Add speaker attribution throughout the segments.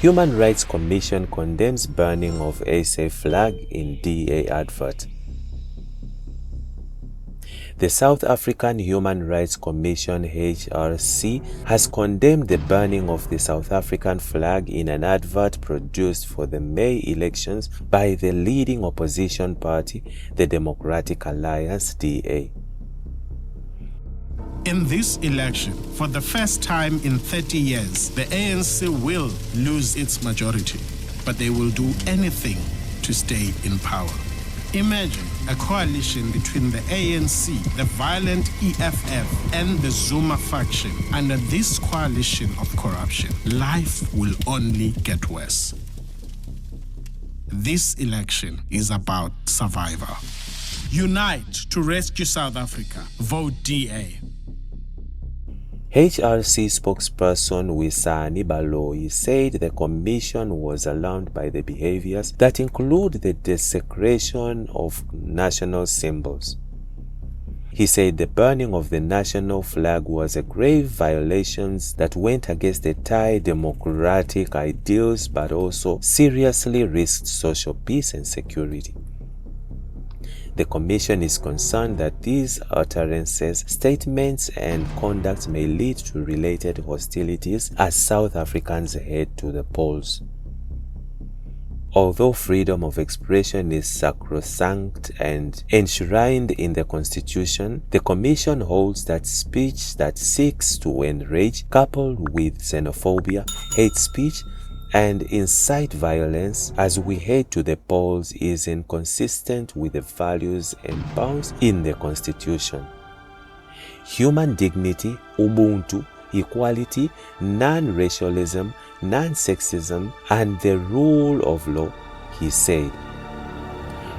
Speaker 1: Human Rights Commission condemns burning of SA flag in DA advert. The South African Human Rights Commission HRC has condemned the burning of the South African flag in an advert produced for the May elections by the leading opposition party, the Democratic Alliance DA.
Speaker 2: In this election, for the first time in 30 years, the ANC will lose its majority, but they will do anything to stay in power. Imagine a coalition between the ANC, the violent EFF, and the Zuma faction. Under this coalition of corruption, life will only get worse. This election is about survival. Unite to rescue South Africa. Vote DA.
Speaker 1: HRC spokesperson Wisani Baloyi said the commission was alarmed by the behaviors that include the desecration of national symbols. He said the burning of the national flag was a grave violation that went against the Thai democratic ideals but also seriously risked social peace and security. The Commission is concerned that these utterances, statements, and conduct may lead to related hostilities as South Africans head to the polls. Although freedom of expression is sacrosanct and enshrined in the Constitution, the Commission holds that speech that seeks to enrage, coupled with xenophobia, hate speech, and incite violence as we head to the polls is inconsistent with the values and bounds in the Constitution. Human dignity, Ubuntu, equality, non-racialism, non-sexism, and the rule of law, he said.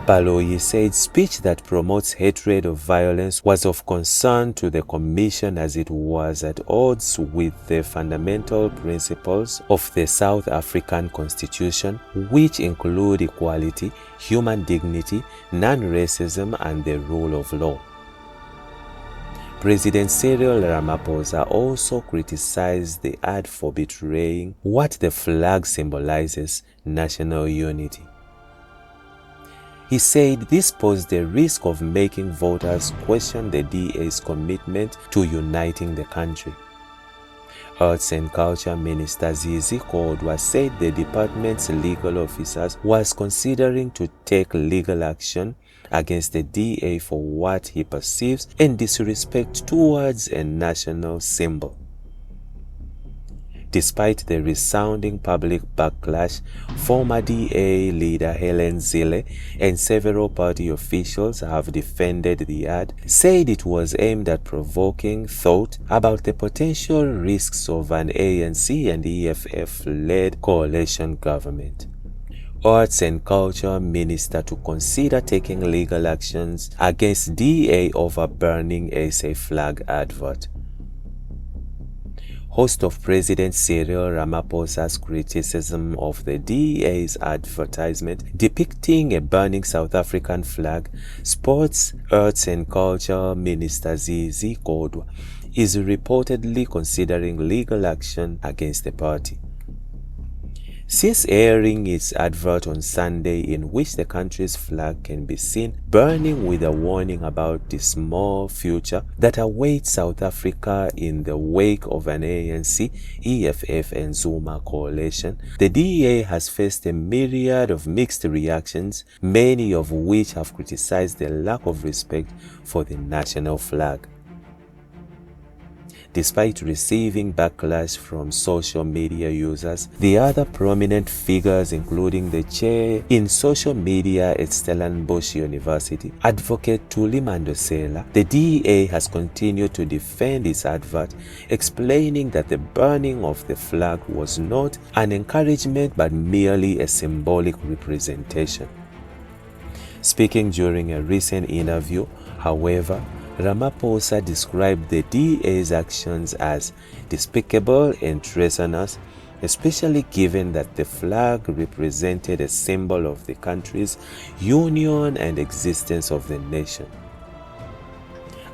Speaker 1: Baloyi said speech that promotes hatred or violence was of concern to the Commission as it was at odds with the fundamental principles of the South African Constitution, which include equality, human dignity, non-racism, and the rule of law. President Cyril Ramaphosa also criticized the ad for betraying what the flag symbolizes: national unity. He said this posed the risk of making voters question the DA's commitment to uniting the country. Arts and Culture Minister Zizi Kodwa said the department's legal officers was considering to take legal action against the DA for what he perceives in disrespect towards a national symbol. Despite the resounding public backlash, former DA leader Helen Zille and several party officials have defended the ad, said it was aimed at provoking thought about the potential risks of an ANC and EFF-led coalition government. Arts and Culture Minister to consider taking legal actions against DA over burning SA flag advert. Host of President Cyril Ramaphosa's criticism of the DA's advertisement depicting a burning South African flag, Sports, Arts and Culture Minister Zizi Kodwa is reportedly considering legal action against the party. Since airing its advert on Sunday in which the country's flag can be seen burning with a warning about the small future that awaits South Africa in the wake of an ANC, EFF and Zuma coalition, the DA has faced a myriad of mixed reactions, many of which have criticized the lack of respect for the national flag. Despite receiving backlash from social media users, the other prominent figures, including the chair in social media at Stellenbosch University, Advocate Thuli Mandosela, the DA has continued to defend its advert, explaining that the burning of the flag was not an encouragement but merely a symbolic representation. Speaking during a recent interview, however, Ramaphosa described the DA's actions as despicable and treasonous, especially given that the flag represented a symbol of the country's union and existence of the nation.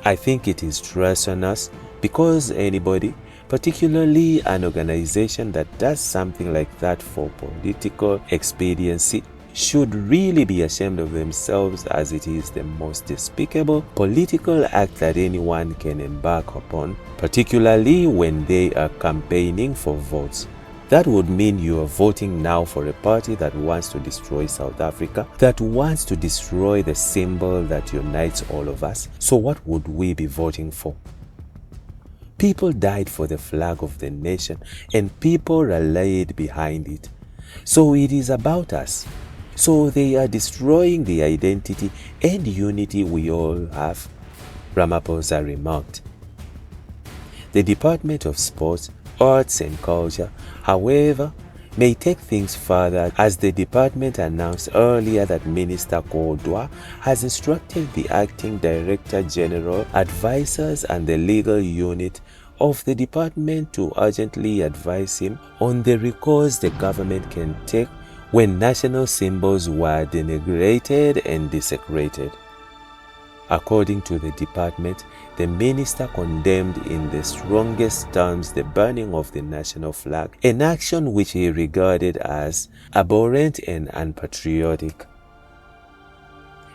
Speaker 1: I think it is treasonous because anybody, particularly an organization that does something like that for political expediency, should really be ashamed of themselves, as it is the most despicable political act that anyone can embark upon, particularly when they are campaigning for votes. That would mean you are voting now for a party that wants to destroy South Africa, that wants to destroy the symbol that unites all of us. So what would we be voting for? People died for the flag of the nation, and people rallied behind it. So it is about us. So they are destroying the identity and unity we all have, Ramaphosa remarked. The Department of Sports, Arts and Culture, however, may take things further, as the department announced earlier that Minister Kodwa has instructed the Acting Director General, advisors and the legal unit of the department to urgently advise him on the recourse the government can take when national symbols were denigrated and desecrated. According to the department, the minister condemned in the strongest terms the burning of the national flag, an action which he regarded as abhorrent and unpatriotic.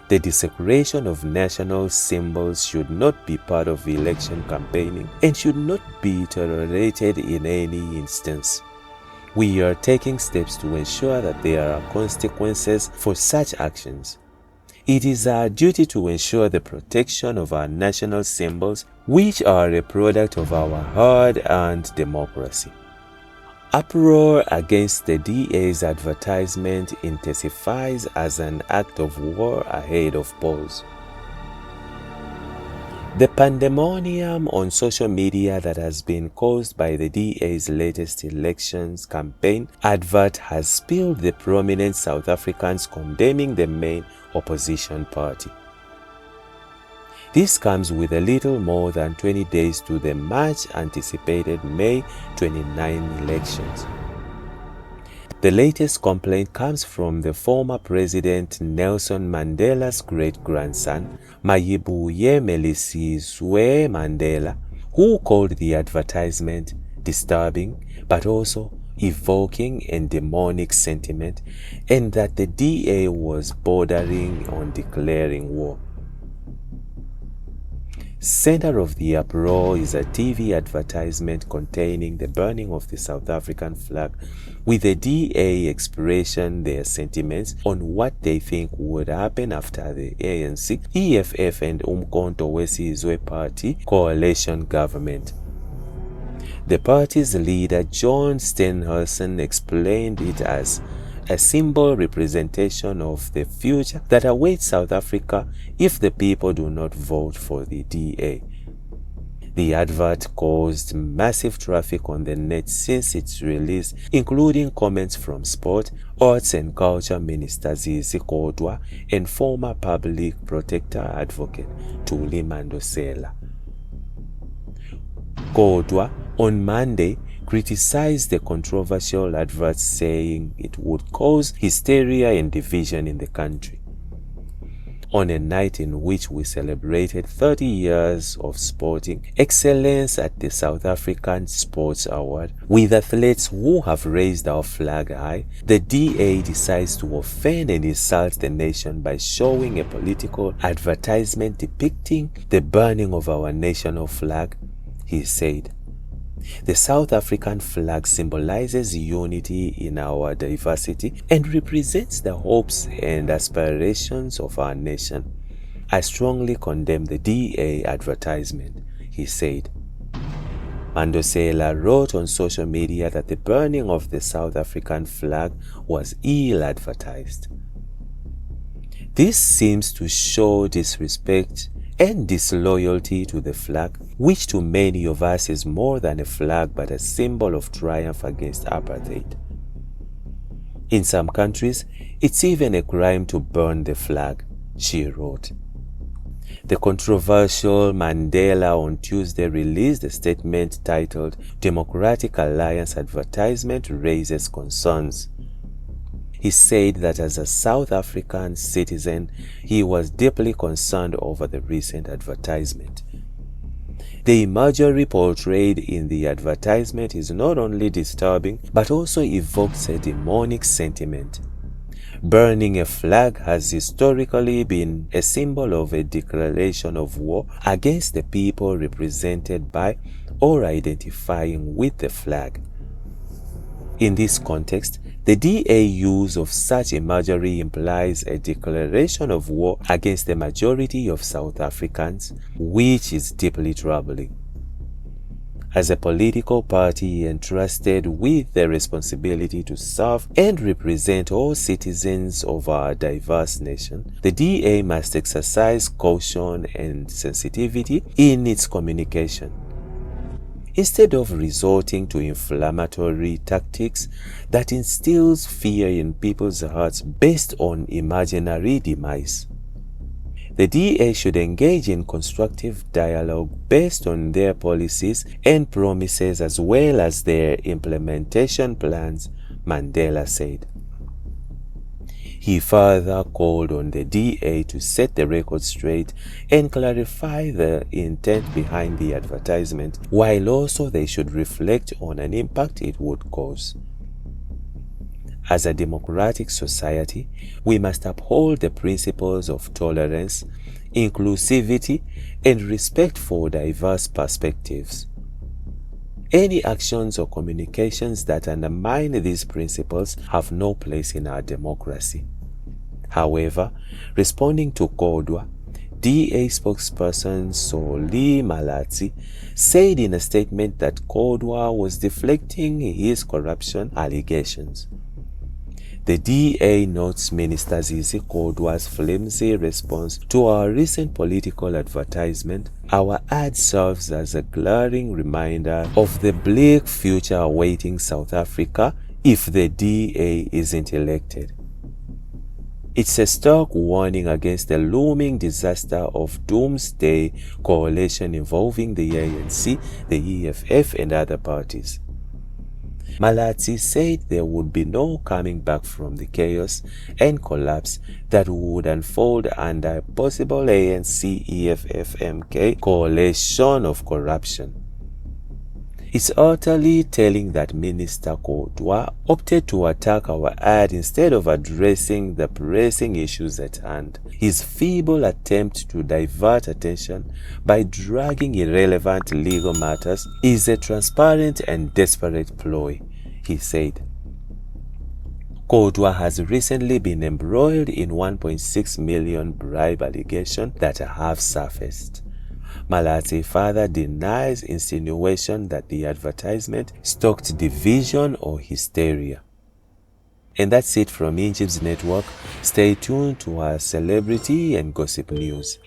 Speaker 1: The desecration of national symbols should not be part of election campaigning and should not be tolerated in any instance. We are taking steps to ensure that there are consequences for such actions. It is our duty to ensure the protection of our national symbols, which are a product of our hard-earned democracy. Uproar against the DA's advertisement intensifies as an act of war ahead of polls. The pandemonium on social media that has been caused by the DA's latest elections campaign advert has spilled the prominent South Africans condemning the main opposition party. This comes with a little more than 20 days to the much-anticipated May 29 elections. The latest complaint comes from the former President Nelson Mandela's great-grandson, Mayibuye Melisizwe Mandela, who called the advertisement disturbing but also evoking and demonic sentiment, and that the DA was bordering on declaring war. Center of the uproar is a TV advertisement containing the burning of the South African flag, with the DA expressing their sentiments on what they think would happen after the ANC, EFF and Umkhonto weSizwe Party coalition government. The party's leader, John Steenhuisen, explained it as a symbol representation of the future that awaits South Africa if the people do not vote for the DA. The advert caused massive traffic on the net since its release, including comments from Sport, Arts and Culture Minister Zizi Kodwa and former Public Protector Advocate Thuli Mandosela. Kodwa, on Monday, criticized the controversial advert, saying it would cause hysteria and division in the country. On a night in which we celebrated 30 years of sporting excellence at the South African Sports Award, with athletes who have raised our flag high, the DA decides to offend and insult the nation by showing a political advertisement depicting the burning of our national flag, he said. The South African flag symbolizes unity in our diversity and represents the hopes and aspirations of our nation. I strongly condemn the DA advertisement, he said. Mandosela wrote on social media that the burning of the South African flag was ill-advertised. This seems to show disrespect and disloyalty to the flag, which to many of us is more than a flag but a symbol of triumph against apartheid. In some countries, it's even a crime to burn the flag, she wrote. The controversial Mandela on Tuesday released a statement titled "Democratic Alliance Advertisement Raises Concerns." He said that as a South African citizen, he was deeply concerned over the recent advertisement. The imagery portrayed in the advertisement is not only disturbing, but also evokes a demonic sentiment. Burning a flag has historically been a symbol of a declaration of war against the people represented by or identifying with the flag. In this context, the DA use of such imagery implies a declaration of war against the majority of South Africans, which is deeply troubling. As a political party entrusted with the responsibility to serve and represent all citizens of our diverse nation, the DA must exercise caution and sensitivity in its communication. Instead of resorting to inflammatory tactics that instills fear in people's hearts based on imaginary demise, the DA should engage in constructive dialogue based on their policies and promises as well as their implementation plans, Mandela said. He further called on the DA to set the record straight and clarify the intent behind the advertisement, while also they should reflect on an impact it would cause. As a democratic society, we must uphold the principles of tolerance, inclusivity, and respect for diverse perspectives. Any actions or communications that undermine these principles have no place in our democracy. However, responding to Kodwa, DA spokesperson Soli Malatsi said in a statement that Kodwa was deflecting his corruption allegations. The DA notes Minister Zizi Kodwa's flimsy response to our recent political advertisement. Our ad serves as a glaring reminder of the bleak future awaiting South Africa if the DA isn't elected. It's a stark warning against the looming disaster of doomsday coalition involving the ANC, the EFF, and other parties. Malatsi said there would be no coming back from the chaos and collapse that would unfold under a possible ANC-EFF-MK coalition of corruption. It's utterly telling that Minister Kodwa opted to attack our ad instead of addressing the pressing issues at hand. His feeble attempt to divert attention by dragging irrelevant legal matters is a transparent and desperate ploy, he said. Kodwa has recently been embroiled in 1.6 million bribe allegations that have surfaced. Malatsi further denies insinuation that the advertisement stoked division or hysteria. And that's it from INJIBS Network. Stay tuned to our celebrity and gossip news.